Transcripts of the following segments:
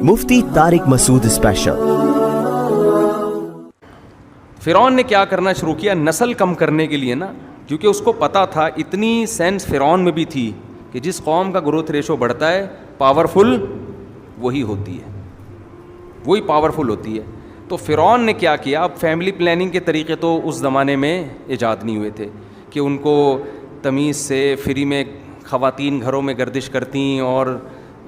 مفتی طارق مسعود special. فرعون نے کیا کرنا شروع کیا؟ نسل کم کرنے کے لیے نا، کیونکہ اس کو پتا تھا، اتنی سینس فرعون میں بھی تھی کہ جس قوم کا گروتھ ریشو بڑھتا ہے پاورفل وہی ہوتی ہے، وہی پاورفل ہوتی ہے۔ تو فرعون نے کیا کیا؟ اب فیملی پلاننگ کے طریقے تو اس زمانے میں ایجاد نہیں ہوئے تھے کہ ان کو تمیز سے فری میں خواتین گھروں میں گردش کرتیں اور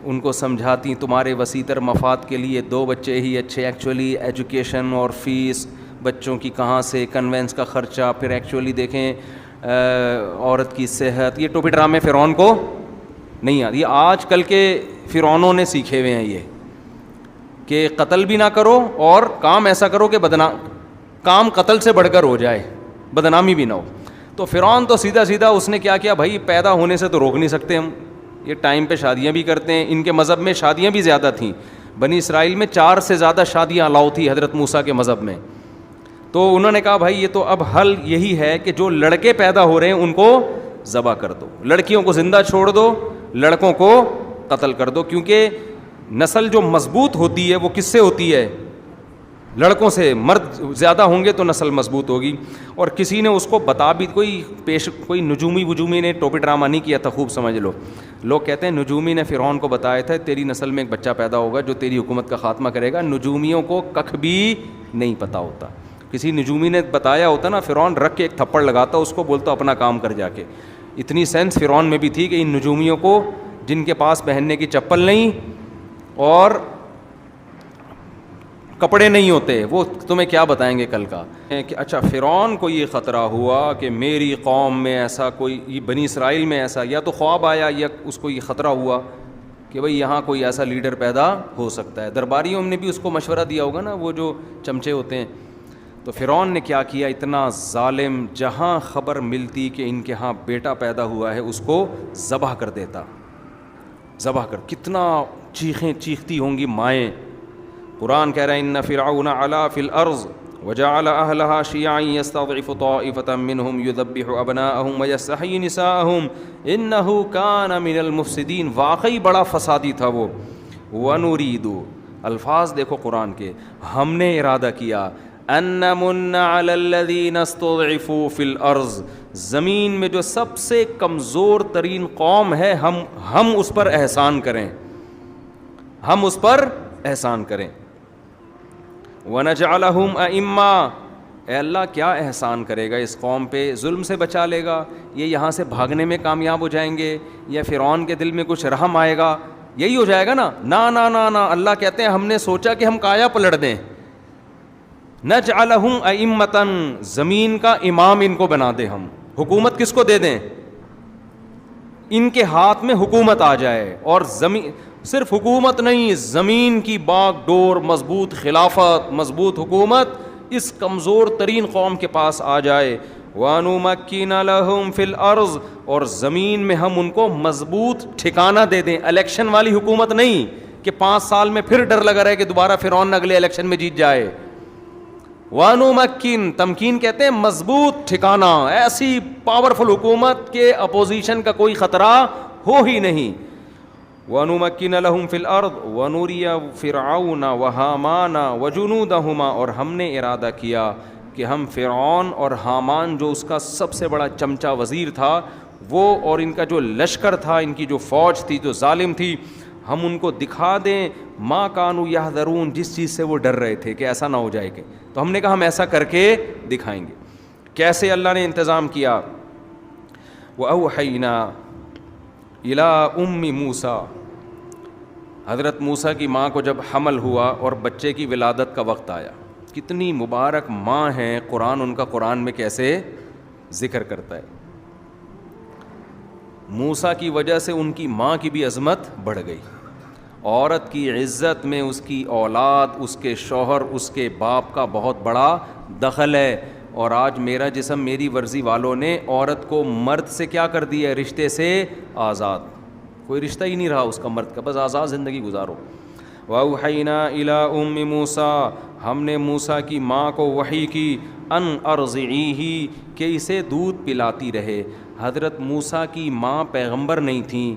ان کو سمجھاتی تمہارے وسیع تر مفاد کے لیے 2 بچے ہی اچھے۔ ایکچولی ایجوکیشن اور فیس بچوں کی کہاں سے، کنوینس کا خرچہ، پھر ایکچولی دیکھیں عورت کی صحت، یہ ٹوپی ڈرامے فرعون کو نہیں آتی۔ آج کل کے فرعونوں نے سیکھے ہوئے ہیں یہ کہ قتل بھی نہ کرو اور کام ایسا کرو کہ کام قتل سے بڑھ کر ہو جائے، بدنامی بھی نہ ہو۔ تو فرعون تو سیدھا سیدھا اس نے کیا کیا؟ بھائی پیدا ہونے سے تو روک نہیں سکتے ہم، یہ ٹائم پہ شادیاں بھی کرتے ہیں۔ ان کے مذہب میں شادیاں بھی زیادہ تھیں، بنی اسرائیل میں 4 سے زیادہ شادیاں الاؤ تھی حضرت موسیٰ کے مذہب میں۔ تو انہوں نے کہا بھائی یہ تو اب حل یہی ہے کہ جو لڑکے پیدا ہو رہے ہیں ان کو ذبح کر دو، لڑکیوں کو زندہ چھوڑ دو، لڑکوں کو قتل کر دو، کیونکہ نسل جو مضبوط ہوتی ہے وہ کس سے ہوتی ہے؟ لڑکوں سے۔ مرد زیادہ ہوں گے تو نسل مضبوط ہوگی۔ اور کسی نے اس کو بتا بھی، کوئی نجومی وجومی نے ٹوپی ڈرامہ نہیں کیا تھا، خوب سمجھ لو۔ لوگ کہتے ہیں نجومی نے فرعون کو بتایا تھا تیری نسل میں ایک بچہ پیدا ہوگا جو تیری حکومت کا خاتمہ کرے گا۔ نجومیوں کو ککھ بھی نہیں پتہ ہوتا۔ کسی نجومی نے بتایا ہوتا نا، فرعون رکھ کے ایک تھپڑ لگاتا، اس کو بولتا اپنا کام کر جا کے۔ اتنی سینس فرعون میں بھی تھی کہ ان نجومیوں کو، جن کے پاس پہننے کی چپل نہیں اور کپڑے نہیں ہوتے، وہ تمہیں کیا بتائیں گے کل کا کہ اچھا فرعون کو یہ خطرہ ہوا کہ میری قوم میں ایسا کوئی، بنی اسرائیل میں ایسا، یا تو خواب آیا یا اس کو یہ خطرہ ہوا کہ بھئی یہاں کوئی ایسا لیڈر پیدا ہو سکتا ہے۔ درباریوں نے بھی اس کو مشورہ دیا ہوگا نا، وہ جو چمچے ہوتے ہیں۔ تو فرعون نے کیا کیا؟ اتنا ظالم، جہاں خبر ملتی کہ ان کے ہاں بیٹا پیدا ہوا ہے اس کو ذبح کر دیتا، ذبح کر۔ کتنا چیخیں چیختی ہوں گی مائیں۔ قرآن کہہ رہا ہے ان فرعون علا فی الارض وجعل اہلہا شیعا یستضعف طائفۃ منہم یذبح ابناءہم ویستحیی نساءہم انہ کان من المفسدین۔ واقعی بڑا فسادی تھا وہ۔ ونرید، الفاظ دیکھو قرآن کے، ہم نے ارادہ کیا، ان نمن علی الذین استضعفوا فی الارض، زمین میں جو سب سے کمزور ترین قوم ہے ہم اس پر احسان کریں، ہم اس پر احسان کریں۔ وَنَجْعَلَهُمْ أَئِمَّةً، اے اللہ کیا احسان کرے گا اس قوم پہ؟ ظلم سے بچا لے گا، یہ یہاں سے بھاگنے میں کامیاب ہو جائیں گے، یا فرعون کے دل میں کچھ رحم آئے گا؟ یہی ہو جائے گا نا۔ نا نا نا نا، اللہ کہتے ہیں ہم نے سوچا کہ ہم کایا پلٹ دیں۔ نَجْعَلَهُمْ أَئِمَّةً، زمین کا امام ان کو بنا دیں ہم۔ حکومت کس کو دے دیں؟ ان کے ہاتھ میں حکومت آ جائے، اور زمین، صرف حکومت نہیں، زمین کی باغ ڈور، مضبوط خلافت، مضبوط حکومت اس کمزور ترین قوم کے پاس آ جائے۔ وَنُمَكِّنَ لَهُمْ فِي الْأَرْضِ، اور زمین میں ہم ان کو مضبوط ٹھکانہ دے دیں۔ الیکشن والی حکومت نہیں کہ 5 سال میں پھر ڈر لگا رہے کہ دوبارہ فرعون اگلے الیکشن میں جیت جائے۔ وَنُمَكِّنَ، تمکین کہتے ہیں مضبوط ٹھکانہ، ایسی پاورفل حکومت کے اپوزیشن کا کوئی خطرہ ہو ہی نہیں۔ وَنُمَكِّنَ لَهُمْ فِي الْأَرْضِ وَنُرِيَ فِرْعَوْنَ وَهَامَانَ وَجُنُودَهُمَا، اور ہم نے ارادہ کیا کہ ہم فرعون اور حامان، جو اس کا سب سے بڑا چمچا وزیر تھا، وہ اور ان کا جو لشکر تھا، ان کی جو فوج تھی جو ظالم تھی، ہم ان کو دکھا دیں ما کانوا یحذرون، جس چیز سے وہ ڈر رہے تھے کہ ایسا نہ ہو جائے کہ، تو ہم نے کہا ہم ایسا کر کے دکھائیں گے۔ کیسے اللہ نے انتظام کیا؟ وَأَوْحَيْنَا إِلَىٰ أُمِّ مُوسَىٰ، حضرت موسیٰ کی ماں کو جب حمل ہوا اور بچے کی ولادت کا وقت آیا، کتنی مبارک ماں ہیں، قرآن ان کا قرآن میں کیسے ذکر کرتا ہے۔ موسیٰ کی وجہ سے ان کی ماں کی بھی عظمت بڑھ گئی۔ عورت کی عزت میں اس کی اولاد، اس کے شوہر، اس کے باپ کا بہت بڑا دخل ہے۔ اور آج میرا جسم میری ورزی والوں نے عورت کو مرد سے کیا کر دیا ہے؟ رشتے سے آزاد، کوئی رشتہ ہی نہیں رہا اس کا مرد کا، بس آزاد زندگی گزارو۔ وَأَوْحَيْنَا إِلَىٰ أُمِّ مُوسَىٰ، ہم نے موسیٰ کی ماں کو وحی کی، ان ارضعیہ، کہ اسے دودھ پلاتی رہے۔ حضرت موسیٰ کی ماں پیغمبر نہیں تھیں،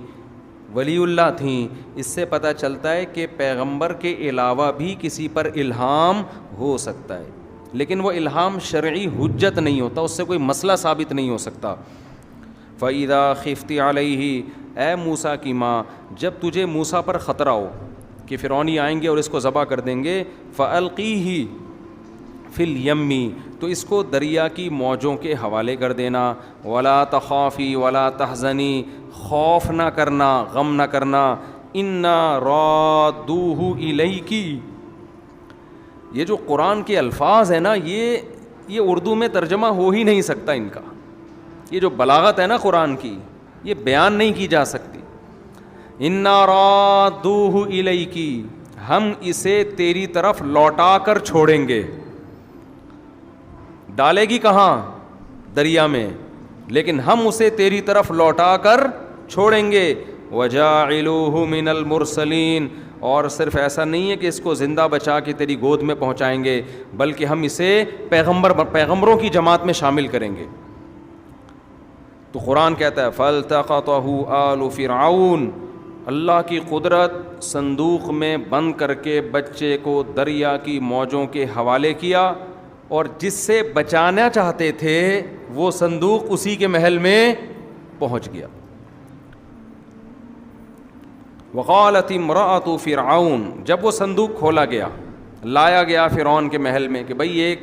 ولی اللہ تھیں. اس سے پتہ چلتا ہے کہ پیغمبر کے علاوہ بھی کسی پر الہام ہو سکتا ہے, لیکن وہ الہام شرعی حجت نہیں ہوتا, اس سے کوئی مسئلہ ثابت نہیں ہو سکتا. فَإِذَا خِفْتِ عَلَيْهِ, اے موسیٰ کی ماں, جب تجھے موسیٰ پر خطرہ ہو کہ فرعونی آئیں گے اور اس کو ذبح کر دیں گے, فَأَلْقِيهِ فِي الْيَمِّ, تو اس کو دریا کی موجوں کے حوالے کر دینا. وَلَا تَخَافِي وَلَا تَحْزَنِي, خوف نہ کرنا, غم نہ کرنا. إِنَّا رَادُّوهُ إِلَيْكِ, یہ جو قرآن کے الفاظ ہیں نا, یہ اردو میں ترجمہ ہو ہی نہیں سکتا ان کا. یہ جو بلاغت ہے نا قرآن کی, یہ بیان نہیں کی جا سکتی. اِنَّا رَادُّوهُ إِلَيْكِ, ہم اسے تیری طرف لوٹا کر چھوڑیں گے. ڈالے گی کہاں؟ دریا میں, لیکن ہم اسے تیری طرف لوٹا کر چھوڑیں گے. وَجَاعِلُوهُ مِنَ الْمُرْسَلِينَ, اور صرف ایسا نہیں ہے کہ اس کو زندہ بچا کے تیری گود میں پہنچائیں گے, بلکہ ہم اسے پیغمبروں کی جماعت میں شامل کریں گے. تو قرآن کہتا ہے فَالْتَقَطَهُ آلُ فِرْعَوْنَ, اللہ کی قدرت صندوق میں بند کر کے بچے کو دریا کی موجوں کے حوالے کیا, اور جس سے بچانا چاہتے تھے وہ صندوق اسی کے محل میں پہنچ گیا. وقالت امرأۃ فرعون, جب وہ صندوق کھولا گیا, لایا گیا فرعون کے محل میں کہ بھئی ایک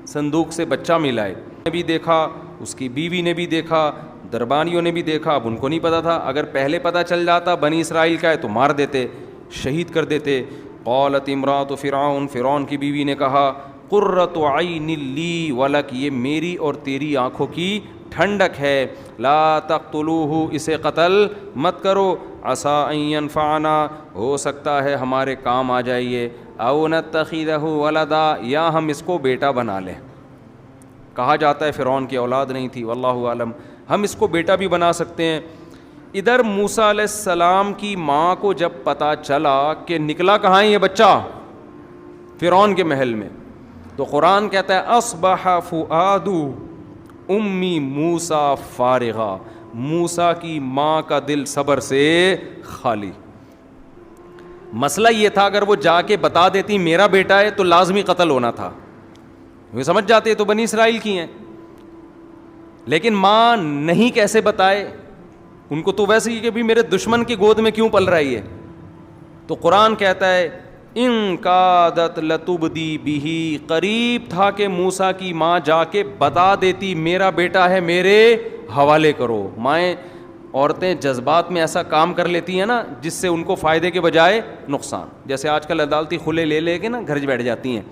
صندوق سے بچہ ملا ہے, نے بھی دیکھا, اس کی بیوی نے بھی دیکھا, دربانیوں نے بھی دیکھا. اب ان کو نہیں پتا تھا, اگر پہلے پتا چل جاتا بنی اسرائیل کا ہے تو مار دیتے, شہید کر دیتے. قالت امرأۃ فرعون, فرعون کی بیوی نے کہا, قرۃ عین لی ولک, یہ میری اور تیری آنکھوں کی ٹھنڈک ہے. لا تقتلوہ, اسے قتل مت کرو. عسیٰ ان ینفعنا, ہو سکتا ہے ہمارے کام آ جائیے. او نتخذہ ولدا, یا ہم اس کو بیٹا بنا لیں. کہا جاتا ہے فرعون کی اولاد نہیں تھی, واللہ عالم, ہم اس کو بیٹا بھی بنا سکتے ہیں. ادھر موسیٰ علیہ السلام کی ماں کو جب پتہ چلا کہ نکلا کہاں ہے یہ بچہ, فرعون کے محل میں, تو قرآن کہتا ہے اصبح فؤاد امی موسیٰ فارغا, موسیٰ کی ماں کا دل صبر سے خالی. مسئلہ یہ تھا اگر وہ جا کے بتا دیتی میرا بیٹا ہے تو لازمی قتل ہونا تھا, وہ سمجھ جاتے تو بنی اسرائیل کی ہیں, لیکن ماں نہیں کیسے بتائے, ان کو تو ویسے ہی کہ بھی میرے دشمن کی گود میں کیوں پل رہی ہے. تو قرآن کہتا ہے ان کادت لتبدی بہی, قریب تھا کہ موسیٰ کی ماں جا کے بتا دیتی میرا بیٹا ہے میرے حوالے کرو. مائیں عورتیں جذبات میں ایسا کام کر لیتی ہیں نا جس سے ان کو فائدے کے بجائے نقصان. جیسے آج کل عدالتی کھلے لے کے نا گھر بیٹھ جاتی ہیں,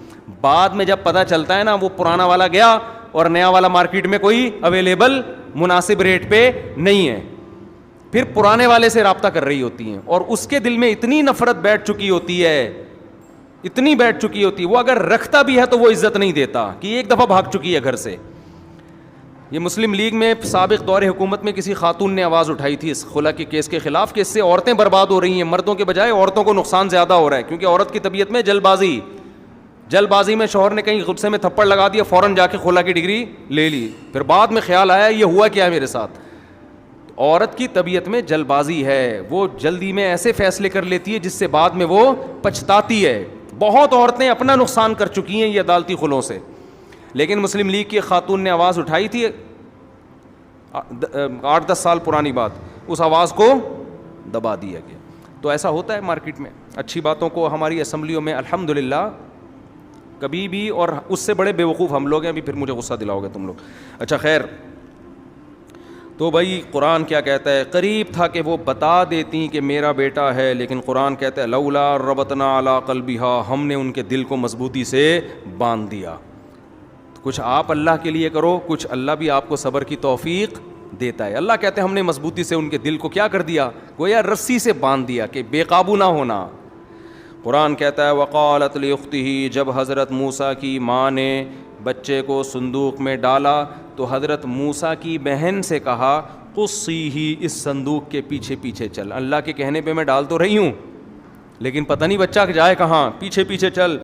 بعد میں جب پتہ چلتا ہے نا وہ پرانا والا گیا اور نیا والا مارکیٹ میں کوئی اویلیبل مناسب ریٹ پہ نہیں ہے, پھر پرانے والے سے رابطہ کر رہی ہوتی ہیں, اور اس کے دل میں اتنی نفرت بیٹھ چکی ہوتی ہے, اتنی بیٹھ چکی ہوتی ہے, وہ اگر رکھتا بھی ہے تو وہ عزت نہیں دیتا کہ ایک دفعہ بھاگ چکی ہے گھر سے. یہ مسلم لیگ میں سابق دور حکومت میں کسی خاتون نے آواز اٹھائی تھی اس خلا کے کیس کے خلاف کہ اس سے عورتیں برباد ہو رہی ہیں, مردوں کے بجائے عورتوں کو نقصان زیادہ ہو رہا ہے, کیونکہ عورت کی طبیعت میں جلد بازی میں شوہر نے کہیں غصے میں تھپڑ لگا دیا, فوراً جا کے خلا کی ڈگری لے لی, پھر بعد میں خیال آیا یہ ہوا کیا ہے میرے ساتھ. عورت کی طبیعت میں جلد بازی ہے, وہ جلدی میں ایسے فیصلے کر لیتی ہے جس سے بعد میں وہ پچھتاتی ہے. بہت عورتیں اپنا نقصان کر چکی ہیں یہ عدالتی خلوں سے, لیکن مسلم لیگ کی خاتون نے آواز اٹھائی تھی 8-10 سال پرانی بات, اس آواز کو دبا دیا گیا. تو ایسا ہوتا ہے مارکیٹ میں, اچھی باتوں کو ہماری اسمبلیوں میں الحمدللہ کبھی بھی, اور اس سے بڑے بیوقوف ہم لوگ ہیں, ابھی پھر مجھے غصہ دلاؤ گے تم لوگ. اچھا خیر, تو بھائی قرآن کیا کہتا ہے, قریب تھا کہ وہ بتا دیتی کہ میرا بیٹا ہے, لیکن قرآن کہتا ہے لولا ربطنا علی قلبها, ہم نے ان کے دل کو مضبوطی سے باندھ دیا. کچھ آپ اللہ کے لیے کرو, کچھ اللہ بھی آپ کو صبر کی توفیق دیتا ہے. اللہ کہتے ہیں ہم نے مضبوطی سے ان کے دل کو کیا کر دیا, گویا رسی سے باندھ دیا کہ بے قابو نہ ہونا. قرآن کہتا ہے وقالت لاختہ, جب حضرت موسیٰ کی ماں نے بچے کو صندوق میں ڈالا تو حضرت موسیٰ کی بہن سے کہا قصیہ, اس صندوق کے پیچھے پیچھے چل. اللہ کے کہنے پہ میں ڈال تو رہی ہوں لیکن پتہ نہیں بچہ جائے کہاں, پیچھے پیچھے چل.